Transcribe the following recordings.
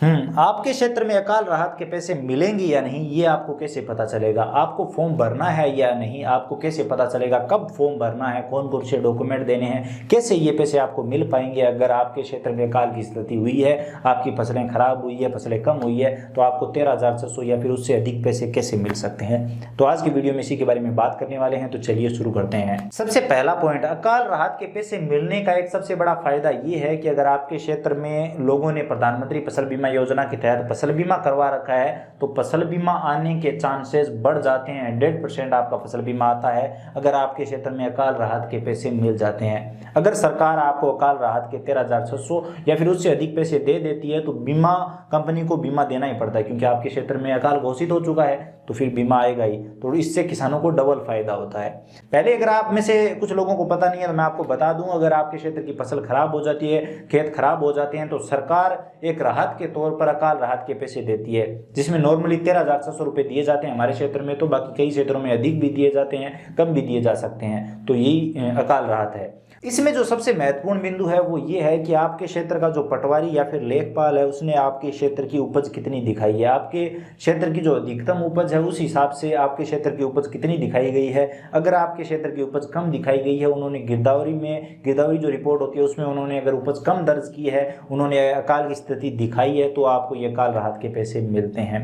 आपके क्षेत्र में अकाल राहत के पैसे मिलेंगे या नहीं, ये आपको कैसे पता चलेगा? आपको फॉर्म भरना है या नहीं, आपको कैसे पता चलेगा? कब फॉर्म भरना है, कौन कौन से डॉक्यूमेंट देने हैं, कैसे ये पैसे आपको मिल पाएंगे? अगर आपके क्षेत्र में अकाल की स्थिति हुई है, आपकी फसलें खराब हुई है, फसलें कम हुई है, तो आपको 13,600 या फिर उससे अधिक पैसे कैसे मिल सकते हैं? तो आज की वीडियो में इसी के बारे में बात करने वाले हैं। तो चलिए शुरू करते हैं। सबसे पहला पॉइंट, अकाल राहत के पैसे मिलने का एक सबसे बड़ा फायदा ये है कि अगर आपके क्षेत्र में लोगों ने प्रधानमंत्री फसल बीमा योजना के तहत फसल बीमा करवा रखा है तो फसल बीमा आने के चांसेस बढ़ जाते हैं। 150% आपका फसल बीमा आता है अगर आपके क्षेत्र में अकाल राहत के पैसे मिल जाते हैं। अगर सरकार आपको अकाल राहत के 13,600 या फिर उससे अधिक पैसे दे देती है तो बीमा कंपनी को बीमा देना ही पड़ता है, क्योंकि आपके क्षेत्र में अकाल घोषित हो चुका है तो फिर बीमा आएगा ही। तो इससे किसानों को डबल फायदा होता है। पहले अगर आप में से कुछ लोगों को पता नहीं है तो मैं आपको बता दूं, अगर आपके क्षेत्र की फसल खराब हो जाती है, खेत खराब हो जाते हैं, तो सरकार एक राहत के तौर पर अकाल राहत के पैसे देती है, जिसमें नॉर्मली 13,600 रुपए दिए जाते हैं हमारे क्षेत्र में। तो बाकी कई क्षेत्रों में अधिक भी दिए जाते हैं, कम भी दिए जा सकते हैं। तो यही अकाल राहत है। इसमें जो सबसे महत्वपूर्ण बिंदु है वो ये है कि आपके क्षेत्र का जो पटवारी या फिर लेखपाल है उसने आपके क्षेत्र की उपज कितनी दिखाई है। आपके क्षेत्र की जो अधिकतम उपज है उस हिसाब से आपके क्षेत्र की उपज कितनी दिखाई गई है। अगर आपके क्षेत्र की उपज कम दिखाई गई है, उन्होंने गिरदावरी जो रिपोर्ट होती है उसमें उन्होंने अगर उपज कम दर्ज की है, उन्होंने अकाल की स्थिति दिखाई है, तो आपको ये अकाल राहत के पैसे मिलते हैं।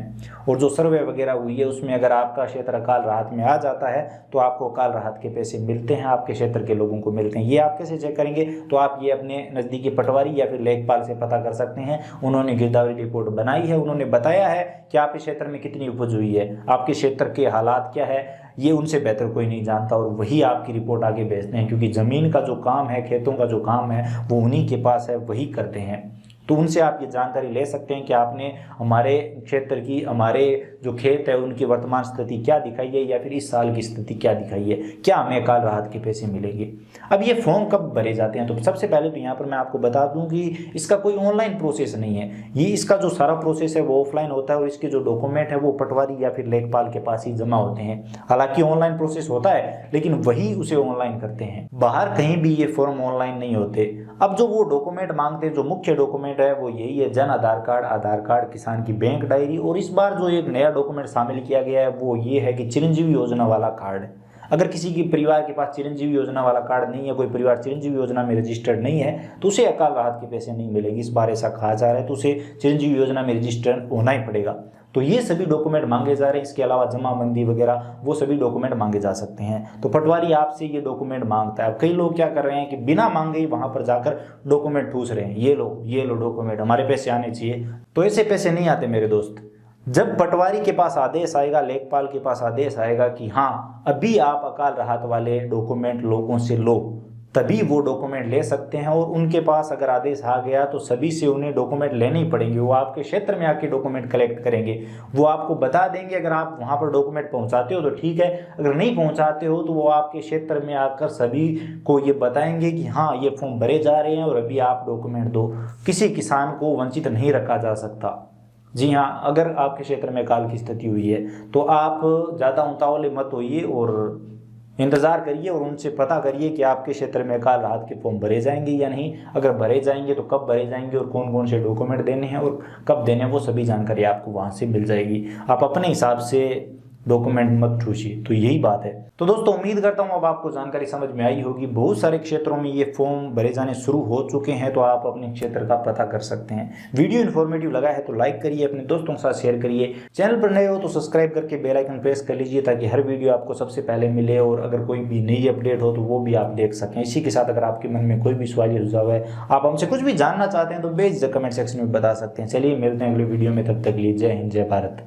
और जो सर्वे वगैरह हुई है उसमें अगर आपका क्षेत्र अकाल राहत में आ जाता है तो आपको अकाल राहत के पैसे मिलते हैं, आपके क्षेत्र के लोगों को मिलते हैं। ये आप कैसे चेक करेंगे? तो आप ये अपने नज़दीकी पटवारी या फिर लेखपाल से पता कर सकते हैं। उन्होंने गिरदावरी रिपोर्ट बनाई है, उन्होंने बताया है कि आपके क्षेत्र में कितनी उपज हुई है, आपके क्षेत्र के हालात क्या है, ये उनसे बेहतर कोई नहीं जानता, और वही आपकी रिपोर्ट आगे भेजते हैं, क्योंकि ज़मीन का जो काम है, खेतों का जो काम है वो उन्हीं के पास है, वही करते हैं। तो उनसे आप ये जानकारी ले सकते हैं कि आपने हमारे क्षेत्र की, हमारे जो खेत है उनकी वर्तमान स्थिति क्या दिखाई है या फिर इस साल की स्थिति क्या दिखाई है, क्या हमें अकाल राहत के पैसे मिलेंगे। अब ये फॉर्म कब भरे जाते हैं? तो सबसे पहले तो यहाँ पर मैं आपको बता दूं कि इसका कोई ऑनलाइन प्रोसेस नहीं है। ये इसका जो सारा प्रोसेस है वो ऑफलाइन होता है, और इसके जो डॉक्यूमेंट है वो पटवारी या फिर लेखपाल के पास ही जमा होते हैं। हालांकि ऑनलाइन प्रोसेस होता है लेकिन वही उसे ऑनलाइन करते हैं, बाहर कहीं भी ये फॉर्म ऑनलाइन नहीं होते। अब जो वो डॉक्यूमेंट मांगते हैं, जो मुख्य डॉक्यूमेंट है वो यही है: जन आधार कार्ड, किसान की बैंक डायरी, और इस बार जो एक नया डॉक्यूमेंट शामिल किया गया है वो ये है कि चिरंजीवी योजना वाला कार्ड। अगर किसी की परिवार के पास चिरंजीवी योजना वाला कार्ड नहीं है, कोई परिवार चिरंजीवी योजना में रजिस्टर्ड नहीं है, तो उसे अकाल राहत के पैसे नहीं मिलेंगे। इस बार ऐसा कहा जा रहा है, तो उसे चिरंजीवी योजना में रजिस्टर्ड होना ही पड़ेगा। तो ये सभी डॉक्यूमेंट मांगे जा रहे हैं। इसके अलावा जमाबंदी वगैरह वो सभी डॉक्यूमेंट मांगे जा सकते हैं। तो पटवारी आपसे ये डॉक्यूमेंट मांगता है। अब कई लोग क्या कर रहे हैं कि बिना मांगे ही वहां पर जाकर डॉक्यूमेंट ठूस रहे हैं, ये लो डॉक्यूमेंट, हमारे पैसे आने चाहिए। तो ऐसे पैसे नहीं आते मेरे दोस्त। जब पटवारी के पास आदेश आएगा, लेखपाल के पास आदेश आएगा कि हाँ अभी आप अकाल राहत वाले डॉक्यूमेंट लोगों से लो, तभी वो डॉक्यूमेंट ले सकते हैं। और उनके पास अगर आदेश आ गया तो सभी से उन्हें डॉक्यूमेंट लेने ही पड़ेंगे। वो आपके क्षेत्र में आके डॉक्यूमेंट कलेक्ट करेंगे, वो आपको बता देंगे। अगर आप वहाँ पर डॉक्यूमेंट पहुँचाते हो तो ठीक है, अगर नहीं पहुँचाते हो तो वो आपके क्षेत्र में आकर सभी को ये बताएंगे कि हाँ ये फॉर्म भरे जा रहे हैं और अभी आप डॉक्यूमेंट दो। किसी किसान को वंचित नहीं रखा जा सकता। जी हाँ, अगर आपके क्षेत्र में अकाल की स्थिति हुई है तो आप ज़्यादा उतावले मत होइए और इंतज़ार करिए और उनसे पता करिए कि आपके क्षेत्र में अकाल राहत के फॉर्म भरे जाएंगे या नहीं। अगर भरे जाएंगे तो कब भरे जाएंगे और कौन कौन से डॉक्यूमेंट देने हैं और कब देने हैं, वो सभी जानकारी आपको वहाँ से मिल जाएगी। आप अपने हिसाब से डॉक्यूमेंट मत ठूसिए। तो यही बात है। तो दोस्तों उम्मीद करता हूँ अब आपको जानकारी समझ में आई होगी। बहुत सारे क्षेत्रों में ये फॉर्म भरे जाने शुरू हो चुके हैं, तो आप अपने क्षेत्र का पता कर सकते हैं। वीडियो इन्फॉर्मेटिव लगा है तो लाइक करिए, अपने दोस्तों के साथ शेयर करिए। चैनल पर नए हो तो सब्सक्राइब करके बेल आइकन प्रेस कर लीजिए ताकि हर वीडियो आपको सबसे पहले मिले, और अगर कोई भी नई अपडेट हो तो वो भी आप देख सकें। इसी के साथ अगर आपके मन में कोई भी सवाल या सुझाव है, आप हमसे कुछ भी जानना चाहते हैं तो बेझिझक कमेंट सेक्शन में बता सकते हैं। चलिए मिलते हैं अगले वीडियो में, तब तक के लिए जय हिंद, जय भारत।